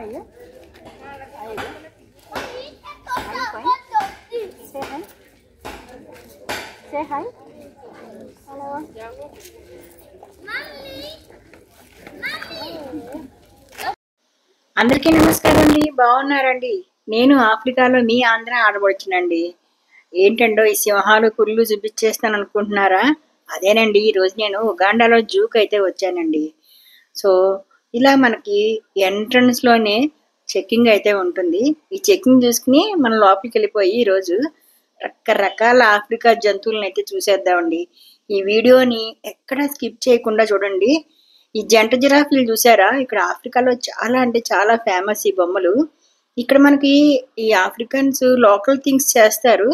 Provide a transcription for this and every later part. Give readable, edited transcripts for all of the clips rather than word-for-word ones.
you? Are you? Are you fine? Say hi. Say hi. Hello. అందరికీ నమస్కారం అండి. బాగున్నారండి? నేను ఆఫ్రికాలో మీ ఆంధ్ర ఆడబడుచునండి. ఏంటండో ఈ సింహాలు పురులు చూపించేస్తాను అనుకుంటున్నారా? అదేనండి, ఈరోజు నేను ఉగాండాలో జూకి అయితే వచ్చానండి. సో ఇలా మనకి ఎంట్రన్స్లోనే చెక్కింగ్ అయితే ఉంటుంది. ఈ చెక్కింగ్ చూసుకుని మనం లోపలికి వెళ్ళిపోయి ఈరోజు రకరకాల ఆఫ్రికా జంతువులను అయితే చూసేద్దామండి. ఈ వీడియోని ఎక్కడ స్కిప్ చేయకుండా చూడండి. ఈ జంట జిరాఫీలు చూసారా? ఇక్కడ ఆఫ్రికాలో చాలా అంటే చాలా ఫేమస్ ఈ బొమ్మలు. ఇక్కడ మనకి ఈ ఆఫ్రికన్స్ లోకల్ థింగ్స్ చేస్తారు.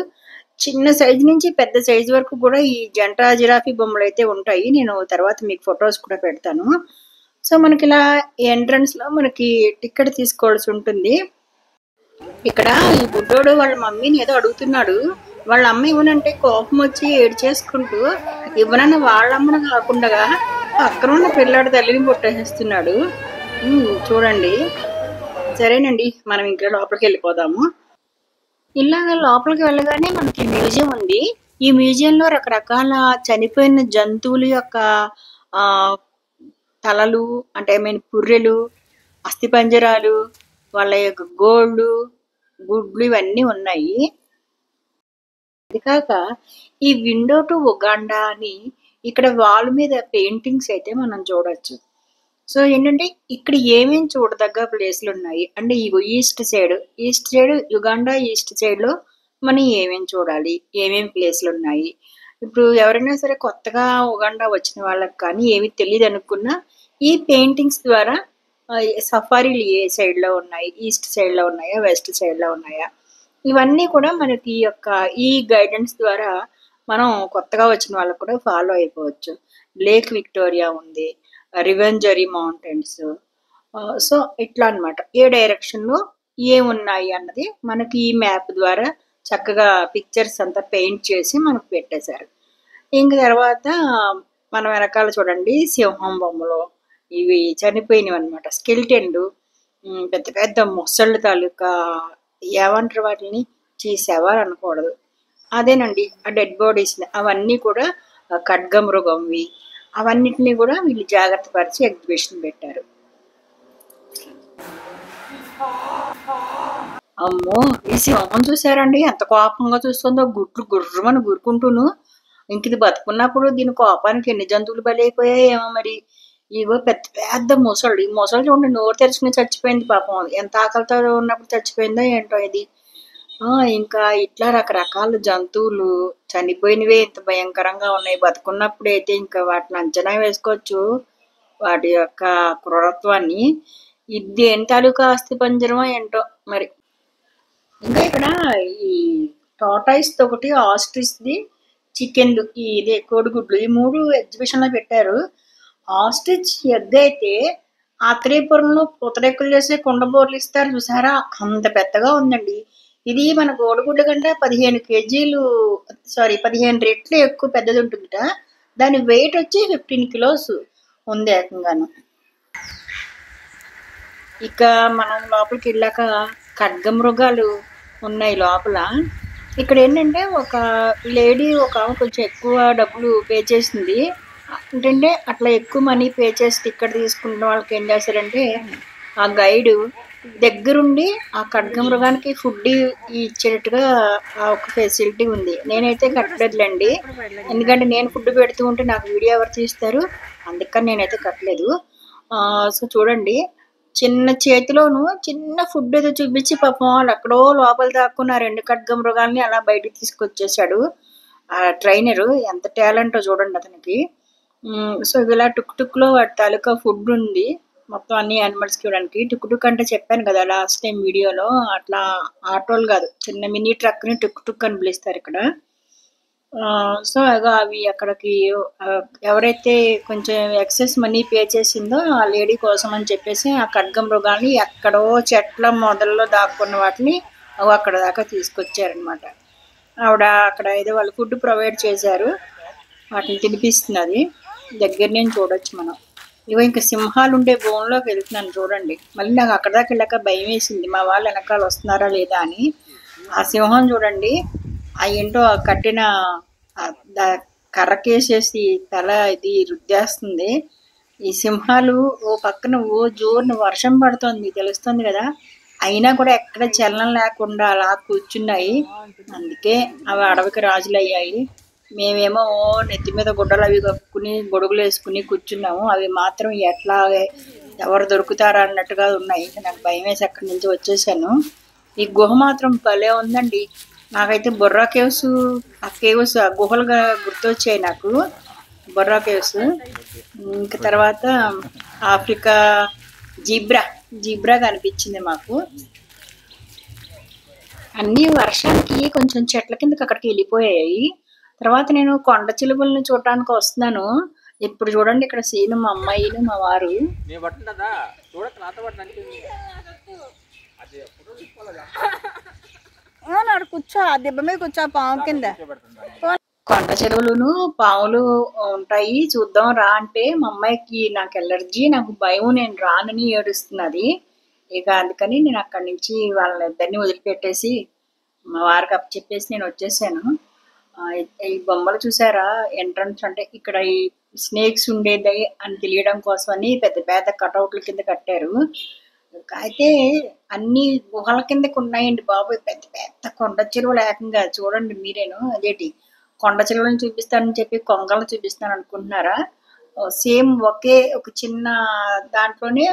చిన్న సైజు నుంచి పెద్ద సైజు వరకు కూడా ఈ జంట జిరాఫీ బొమ్మలు అయితే ఉంటాయి. నేను తర్వాత మీకు ఫొటోస్ కూడా పెడతాను. సో మనకి ఇలా ఎంట్రన్స్ లో మనకి టికెట్ తీసుకోవాల్సి ఉంటుంది. ఇక్కడ ఈ బుడ్డోడు వాళ్ళ మమ్మీని ఏదో అడుగుతున్నాడు. వాళ్ళ అమ్మ ఇవ్వనంటే కోపం వచ్చి ఏడ్చేసుకుంటూ ఇవ్వనన్న వాళ్ళ అమ్మను కాకుండా పక్కన ఉన్న పిల్లాడు తల్లిని పుట్టేస్తున్నాడు. చూడండి. సరేనండి, మనం ఇంకా లోపలికి వెళ్ళిపోదాము. ఇలాగ లోపలికి వెళ్ళగానే మనకి మ్యూజియం ఉంది. ఈ మ్యూజియంలో రకరకాల చనిపోయిన జంతువుల యొక్క తలలు, అంటే పుర్రెలు, అస్థిపంజరాలు, వాళ్ళ యొక్క గోళ్ళు, గుడ్లు ఇవన్నీ ఉన్నాయి. అది కాక ఈ విండో టు ఉగాండా అని ఇక్కడ వాల్ మీద పెయింటింగ్స్ అయితే మనం చూడొచ్చు. సో ఏంటంటే ఇక్కడ ఏమేమి చూడదగ్గ ప్లేస్లు ఉన్నాయి అంటే east side Uganda east side లో మనం ఏమేమి చూడాలి, ఏమేమి ప్లేస్లు ఉన్నాయి. ఇప్పుడు ఎవరైనా సరే కొత్తగా ఉగాండా వచ్చిన వాళ్ళకి కానీ ఏమి తెలియదు అనుకున్నా ఈ పెయింటింగ్స్ ద్వారా సఫారీలు ఏ సైడ్ లో ఉన్నాయి, ఈస్ట్ సైడ్ లో ఉన్నాయా, వెస్ట్ సైడ్ లో ఉన్నాయా, ఇవన్నీ కూడా మనకి ఈ గైడెన్స్ ద్వారా మనం కొత్తగా వచ్చిన వాళ్ళకు కూడా ఫాలో అయిపోవచ్చు. లేక్ విక్టోరియా ఉంది, రివెంజరీ మౌంటైన్స్. సో ఇట్లా అన్నమాట ఏ డైరెక్షన్ లో ఏమున్నాయి అన్నది మనకి ఈ మ్యాప్ ద్వారా చక్కగా పిక్చర్స్ అంతా పెయింట్ చేసి మనకు పెట్టేశారు. ఇంక తర్వాత మన వెనకాల చూడండి సింహం బొమ్మలు, ఇవి చనిపోయినవి అనమాట, స్కెలిటన్లు, పెద్ద పెద్ద మొసళ్ళు తాలూకా ఏమంటారు వాటిని, శవాలు అనకూడదు, అదేనండి ఆ డెడ్ బాడీస్, అవన్నీ కూడా ఖడ్గమృగంవి, అవన్నిటినీ కూడా వీళ్ళు జాగ్రత్త పరిచి ఎగ్జిబిషన్ పెట్టారు. అమ్మో, ఈ సింహం చూసారండి ఎంత కోపంగా చూస్తుందో, గుట్లు గుర్రమని గురుకుంటూను. ఇంక ఇది బతుకున్నప్పుడు దీని కోపానికి ఎన్ని జంతువులు బలైపోయాయి ఏమో మరి. ఇగో పెద్ద పెద్ద మొసళ్ళు, ఈ మొసళ్ళు చూడండి నోరు తెరుచుకుని చచ్చిపోయింది పాపం, ఎంత ఆకలితో ఉన్నప్పుడు చచ్చిపోయిందో ఏంటో ఇది. ఇంకా ఇట్లా రకరకాల జంతువులు చనిపోయినవే ఇంత భయంకరంగా ఉన్నాయి. బతుకున్నప్పుడు అయితే ఇంకా వాటిని అంచనా వేసుకోవచ్చు వాటి యొక్క క్రూరత్వాన్ని. ఇది దేని తాలూకా అస్థి పంజరమో ఏంటో మరి. ఇంకా ఇక్కడ ఈ టాటాయిస్ ఒకటి, ఆస్ట్రిచ్ది, చికెన్, ఇదే కోడిగుడ్లు, ఈ 3 ఎగ్జిబిషన్ లో పెట్టారు. ఆస్ట్రిచ్ ఎగ్ అయితే ఆత్రేయపురంలో పూతరేకులు చేసే కుండబోర్లు ఇస్తారు చూసారా, అంత పెద్దగా ఉందండి. ఇది మన కోడిగుడ్ల కంటే 15 రెట్లు ఎక్కువ పెద్దది ఉంటుందిట. దాని వెయిట్ వచ్చి 15 కిలోస్ ఉంది ఏకంగాను. ఇక మనం లోపలికి వెళ్ళాక ఖడ్గమృగాలు ఉన్నాయి లోపల. ఇక్కడ ఏంటంటే ఒక లేడీ ఒక కొంచెం ఎక్కువ డబ్బులు పే చేసింది. ఏంటంటే అట్లా ఎక్కువ మనీ పే చేసి టికెట్ తీసుకున్న వాళ్ళకి ఏం చేస్తారంటే ఆ గైడు దగ్గరుండి ఆ ఖడ్గమృగానికి ఫుడ్ ఇచ్చేటట్టుగా ఒక ఫెసిలిటీ ఉంది. నేనైతే కట్టలేదులేండి, ఎందుకంటే నేను ఫుడ్ పెడుతూ ఉంటే నాకు వీడియో ఎవరు తీస్తారు, అందుకని నేనైతే కట్టలేదు. సో చూడండి, చిన్న చేతిలోను చిన్న ఫుడ్ ఏదో చూపించి పాపం వాళ్ళు ఎక్కడో లోపల దాక్కున్న 2 ఖడ్గమృగాల్ని అలా బయటికి తీసుకొచ్చేసాడు ఆ ట్రైనరు. ఎంత టాలెంటో చూడండి అతనికి. సో ఇలా టుక్ లో వాటి తాలూకా ఫుడ్ ఉంది మొత్తం అన్ని యానిమల్స్ కి ఇవ్వడానికి. టుక్ అంటే చెప్పాను కదా లాస్ట్ టైం వీడియోలో, అట్లా ఆటోలు కాదు, చిన్న మినీ ట్రక్ ని టుక్ అని పిలుస్తారు ఇక్కడ. సో అవి అక్కడికి ఎవరైతే కొంచెం ఎక్సెస్ మనీ పే చేసిందో ఆ లేడీ కోసం అని చెప్పేసి ఆ ఖడ్గమృగాల్ని ఎక్కడో చెట్ల మొదల్లో దాక్కున్న వాటిని అక్కడ దాకా తీసుకొచ్చారనమాట. ఆవిడ అక్కడ ఏదో వాళ్ళు ఫుడ్ ప్రొవైడ్ చేశారు, వాటిని తినిపిస్తున్నది. దగ్గర నేను చూడొచ్చు మనం. ఇగో ఇంకా సింహాలు ఉండే బోన్లోకి వెళ్తున్నాను చూడండి. మళ్ళీ నాకు అక్కడ దాకా వెళ్ళాక భయం వేసింది, మా వాళ్ళు వెనకాల వస్తున్నారా లేదా అని. ఆ సింహం చూడండి, ఆ ఏంటో ఆ కట్టిన కర్రకేసేసి తల ఇది రుద్దేస్తుంది. ఈ సింహాలు ఓ పక్కన ఓ జోరున వర్షం పడుతోంది, మీకు తెలుస్తుంది కదా, అయినా కూడా ఎక్కడ చలనం లేకుండా అలా కూర్చున్నాయి. అందుకే అవి అడవికి రాజులు అయ్యాయి. మేమేమో ఓ నెత్తి మీద గుడ్డలు అవి కప్పుకుని గొడుగులు వేసుకుని కూర్చున్నాము. అవి మాత్రం ఎట్లా ఎవరు దొరుకుతారా అన్నట్టుగా ఉన్నాయి. నాకు భయం వేసి అక్కడి నుంచి వచ్చేసాను. ఈ గుహ మాత్రం భలే ఉందండి. నాకైతే బొర్రా కేవ్స్, ఆ కేవ్స్ ఆ గుహలుగా గుర్తొచ్చాయి నాకు, బొర్రా కేవ్స్. ఇంకా తర్వాత ఆఫ్రికా జీబ్రా కనిపించింది మాకు. అన్ని వర్షానికి కొంచెం చెట్ల కిందకి అక్కడికి వెళ్ళిపోయాయి. తర్వాత నేను కొండ చిలుకలను చూడటానికి వస్తున్నాను. ఇప్పుడు చూడండి ఇక్కడ సీను, మా అమ్మాయిలు మా వారు. కూర్చో, ఆ దెబ్బ మీద కూర్చో, పాము కింద. కొండ చెరువులను పాములు ఉంటాయి, చూద్దాం రా అంటే మా అమ్మాయికి నాకు ఎలర్జీ, నాకు భయం, నేను రానని ఏడుస్తున్నది. ఇక అందుకని నేను అక్కడి నుంచి వాళ్ళిద్దరిని వదిలిపెట్టేసి మా వారికి అప్పు చెప్పేసి నేను వచ్చేసాను. ఈ బొమ్మలు చూసారా, ఎంట్రన్స్ అంటే ఇక్కడ ఈ స్నేక్స్ ఉండేది అని తెలియడం కోసం అని పెద్ద పెద్ద కటౌట్ల కింద కట్టారు. అయితే అన్ని గుహల కిందకి ఉన్నాయండి బాబు, పెద్ద పెద్ద కొండ చెరువులు ఏకంగా. చూడండి మీరేను, అదేంటి కొండ చెరువులను చూపిస్తానని చెప్పి కొంగలను చూపిస్తాను అనుకుంటున్నారా? సేమ్ ఒకే ఒక చిన్న దాంట్లోనే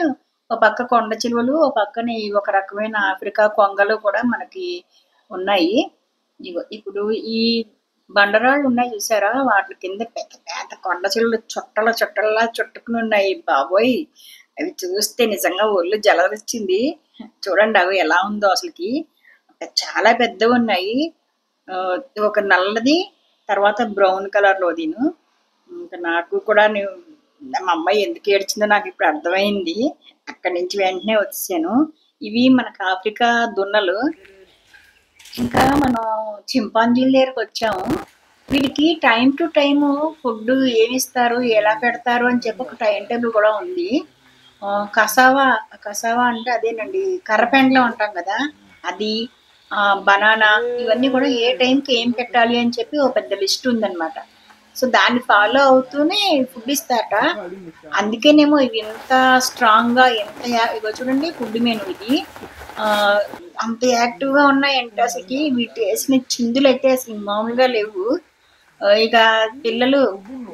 ఒక పక్క కొండ చెరువులు, ఒక పక్కన ఒక రకమైన ఆఫ్రికా కొంగలు కూడా మనకి ఉన్నాయి. ఇప్పుడు ఈ బండరాళ్ళు ఉన్నాయి చూసారా, వాటి కింద పెద్ద పెద్ద కొండ చెరువులు చుట్టల్లా చుట్టుకుని ఉన్నాయి బాబోయ్. అవి చూస్తే నిజంగా ఒళ్ళు జలదొచ్చింది. చూడండి అవి ఎలా ఉందో అసలుకి, చాలా పెద్దవి ఉన్నాయి. ఒక నల్లది, తర్వాత బ్రౌన్ కలర్ లోదిను. ఇంకా నాకు కూడా మా అమ్మాయి ఎందుకు ఏడ్చిందో నాకు ఇప్పుడు అర్థమైంది. అక్కడి నుంచి వెంటనే వచ్చాను. ఇవి మనకు ఆఫ్రికా దున్నలు. ఇంకా మనం చింపాంజీల దగ్గరకు వచ్చాము. వీటికి టైం టు టైము ఫుడ్ ఏమి ఇస్తారు, ఎలా పెడతారు అని చెప్పి ఒక టైం టేబుల్ కూడా ఉంది. కసావా అంటే అదేనండి, కర్రపెండలో ఉంటాం కదా అది, బనానా, ఇవన్నీ కూడా ఏ టైంకి ఏం పెట్టాలి అని చెప్పి ఒక పెద్ద లిస్ట్ ఉందన్నమాట. సో దాన్ని ఫాలో అవుతూనే ఫుడ్ ఇస్తారట. అందుకేనేమో ఇవి ఎంత స్ట్రాంగ్గా, ఇగో చూడండి ఫుడ్ మెనూ ఇది, అంత యాక్టివ్గా ఉన్నాయంటే అసలుకి. వీటి వేసిన చిందులు అయితే అసలు మామూలుగా లేవు. ఇక పిల్లలు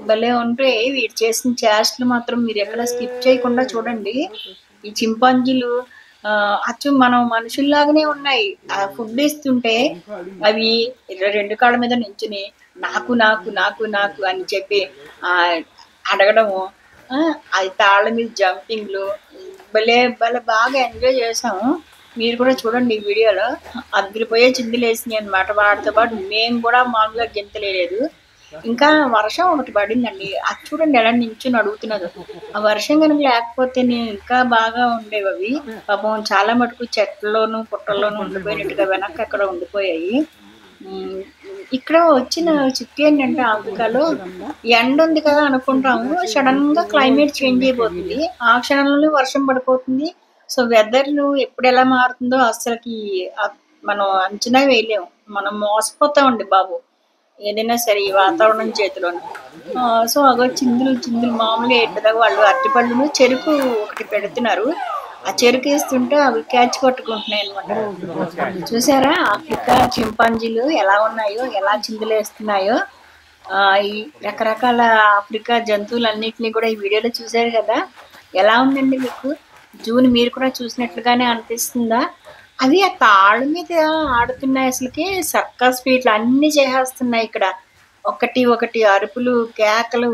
భలే ఉంటే వీటి చేసిన చేష్టలు మాత్రం మీరు ఎక్కడ స్కిప్ చేయకుండా చూడండి. ఈ చింపాంజీలు అచ్చు మనం మనుషుల్లాగానే ఉన్నాయి. ఆ ఫుడ్ ఇస్తుంటే అవి రెండు కాళ్ళ మీద నించుని నాకు నాకు నాకు నాకు అని చెప్పి అడగడము, అది తాళ్ళ మీద జంపింగ్లు, భలే భలే బాగా ఎంజాయ్ చేసాము. మీరు కూడా చూడండి ఈ వీడియోలో, అదిరిపోయే చిందులు వేసినాయి అనమాట. వాటితో పాటు మేము కూడా మామూలుగా గెంతలేదు. ఇంకా వర్షం ఒకటి పడిందండి, అది చూడండి ఎలా నించుని అడుగుతున్నది. ఆ వర్షం కనుక లేకపోతే నేను ఇంకా బాగా ఉండేవి అవి. పాపం చాలా మటుకు చెట్లలోను పుట్టల్లోనూ ఉండిపోయినట్టుగా వెనక్కి అక్కడ ఉండిపోయాయి. ఇక్కడ వచ్చిన చిక్కు ఏంటంటే, ఆఫ్రికాలో ఎండ ఉంది కదా అనుకుంటాము, సడన్ గా క్లైమేట్ చేంజ్ అయిపోతుంది, ఆ క్షణంలో వర్షం పడిపోతుంది. సో వెదర్ ఎప్పుడు ఎలా మారుతుందో అసలుకి మనం అంచనా వేయలేము. మనం మోసపోతామండి బాబు, ఏదైనా సరే ఈ వాతావరణం చేతిలోనే. సో అగో చిందులు మామూలుగా ఎట్టుదాకా వాళ్ళు అరటిపళ్ళును చెరుకు ఒకటి పెడుతున్నారు. ఆ చెరుకు వేస్తుంటే అవి క్యాచ్ కొట్టుకుంటున్నాయి అనమాట. చూసారా ఆఫ్రికా చింపాంజీలు ఎలా ఉన్నాయో, ఎలా చిందులు వేస్తున్నాయో. ఈ రకరకాల ఆఫ్రికా జంతువులన్నిటినీ కూడా ఈ వీడియోలో చూసారు కదా. ఎలా ఉందండి మీకు జూని? మీరు కూడా చూసినట్లుగానే అనిపిస్తుందా? అవి ఆ తాళ్ళ మీద ఆడుతున్నాయి, అసలుకి సర్కస్ ఫీట్లు అన్ని చేసేస్తున్నాయి ఇక్కడ. ఒకటి ఒకటి అరుపులు, కేకలు,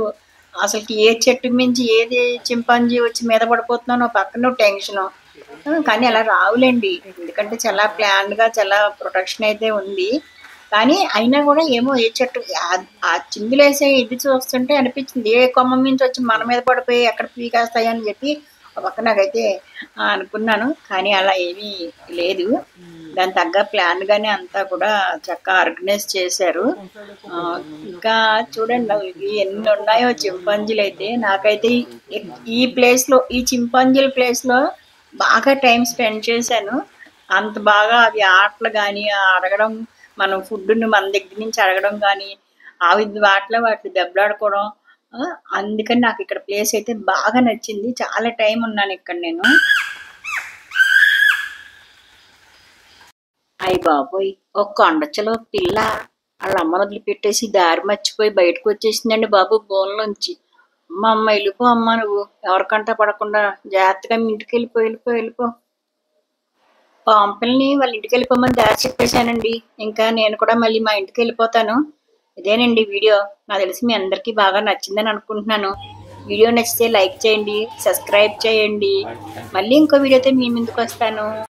అసలుకి ఏ చెట్టు మించి ఏది చింపాంజీ వచ్చి మీద పడిపోతున్నానో పక్కన టెన్షను. కానీ అలా రావులేండి, ఎందుకంటే చాలా ప్లాన్గా చాలా ప్రొటెక్షన్ అయితే ఉంది. కానీ అయినా కూడా ఏమో ఏ చెట్టు ఆ చిందులేసే ఇది చూస్తుంటే అనిపించింది, ఏ కొమ్మ మించి వచ్చి మన మీద పడిపోయి ఎక్కడ పీకేస్తాయి అని చెప్పి ఒక పక్క నాకైతే అనుకున్నాను. కానీ అలా ఏమీ లేదు. దాని తగ్గ ప్లాన్ గానీ అంతా కూడా చక్కగా ఆర్గనైజ్ చేశారు. ఇంకా చూడండి ఎన్ని ఉన్నాయో చింపాంజీలు అయితే. నాకైతే ఈ ప్లేస్లో, ఈ చింపాంజీల ప్లేస్లో బాగా టైం స్పెండ్ చేశాను. అంత బాగా అవి ఆటలు కానీ అడగడం, మనం ఫుడ్ని మన దగ్గర నుంచి అడగడం కానీ, అవి వాటి దెబ్బలాడుకోవడం. అందుకని నాకు ఇక్కడ ప్లేస్ అయితే బాగా నచ్చింది. చాలా టైం ఉన్నాను ఇక్కడ నేను. అయ్య బాబోయ్, ఒక కొండచ్చలో పిల్ల వాళ్ళ అమ్మను వదిలిపెట్టేసి దారి మర్చిపోయి బయటకు వచ్చేసిందండి బాబు బోన్లోంచి. అమ్మ వెళ్ళిపో అమ్మ, నువ్వు ఎవరికంట పడకుండా జాగ్రత్తగా మీ ఇంటికి వెళ్ళిపో. పాంపుల్ని వాళ్ళ ఇంటికి వెళ్ళిపోమని దారి చెప్పేశానండి. ఇంకా నేను కూడా మళ్ళీ మా ఇంటికి వెళ్ళిపోతాను. ఇదేనండి వీడియో. నాకు తెలిసి మీ అందరికీ బాగా నచ్చిందని అనుకుంటున్నాను. వీడియో నచ్చితే లైక్ చేయండి, సబ్స్క్రైబ్ చేయండి. మళ్ళీ ఇంకో వీడియోతో మీ ముందుకు వస్తాను.